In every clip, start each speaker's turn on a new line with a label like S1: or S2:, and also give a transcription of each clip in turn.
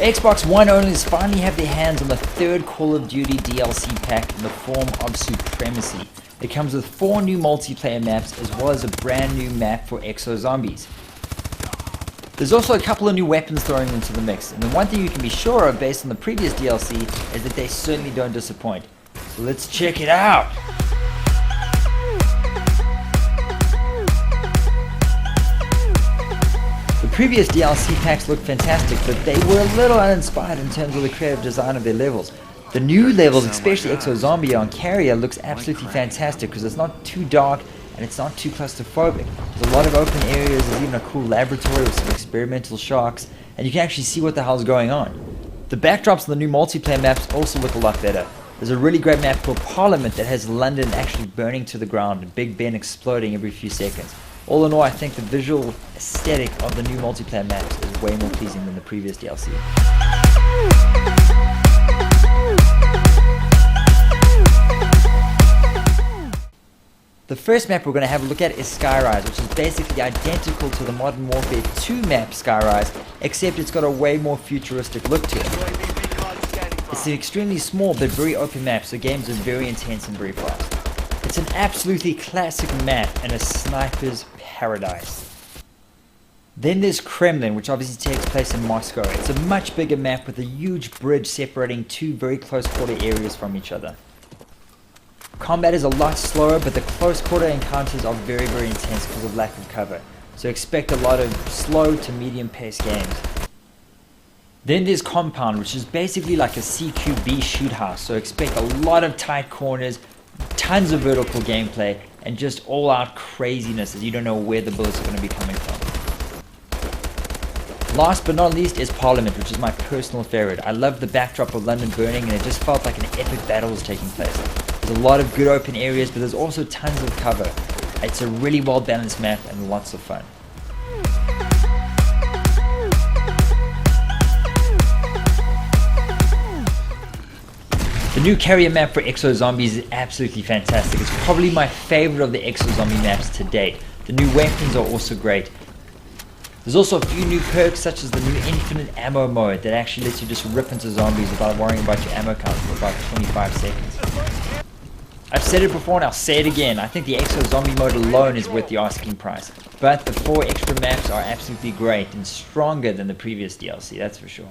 S1: Xbox One owners finally have their hands on the third Call of Duty DLC pack in the form of Supremacy. It comes with 4 new multiplayer maps as well as a brand new map for Exo Zombies. There's also a couple of new weapons thrown into the mix, and the one thing you can be sure of based on the previous DLC is that they certainly don't disappoint. So let's check it out! The previous DLC packs looked fantastic, but they were a little uninspired in terms of the creative design of their levels. The new levels, especially Exo Zombie on Carrier, looks absolutely fantastic because it's not too dark and it's not too claustrophobic. There's a lot of open areas, there's even a cool laboratory with some experimental sharks, and you can actually see what the hell's going on. The backdrops on the new multiplayer maps also look a lot better. There's a really great map called Parliament that has London actually burning to the ground and Big Ben exploding every few seconds. All in all, I think the visual aesthetic of the new multiplayer maps is way more pleasing than the previous DLC. The first map we're going to have a look at is Skyrise, which is basically identical to the Modern Warfare 2 map Skyrise, except it's got a way more futuristic look to it. It's an extremely small but very open map, so games are very intense and very fast. It's an absolutely classic map and a sniper's paradise. Then there's Kremlin, which obviously takes place in Moscow. It's a much bigger map with a huge bridge separating 2 very close quarter areas from each other. Combat is a lot slower, but the close quarter encounters are very intense because of lack of cover. So expect a lot of slow to medium paced games. Then there's Compound, which is basically like a CQB shoot house. So expect a lot of tight corners, tons of vertical gameplay, and just all out craziness as you don't know where the bullets are going to be coming from. Last but not least is Parliament, which is my personal favorite. I love the backdrop of London burning, and it just felt like an epic battle was taking place. There's a lot of good open areas, but there's also tons of cover. It's a really well balanced map and lots of fun. The new Carrier map for Exo Zombies is absolutely fantastic. It's probably my favorite of the Exo Zombie maps to date. The new weapons are also great. There's also a few new perks such as the new infinite ammo mode that actually lets you just rip into zombies without worrying about your ammo count for about 25 seconds. I've said it before and I'll say it again, I think the Exo Zombie mode alone is worth the asking price. But the 4 extra maps are absolutely great and stronger than the previous DLC, that's for sure.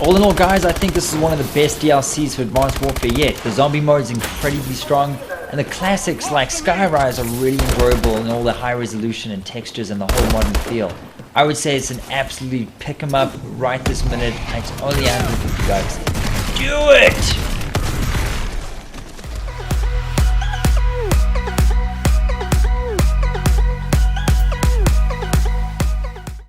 S1: All in all guys, I think this is one of the best DLCs for Advanced Warfare yet. The zombie mode is incredibly strong, and the classics like Skyrise are really enjoyable in all the high resolution and textures and the whole modern feel. I would say it's an absolute pick 'em up right this minute, and it's only $150. Do it!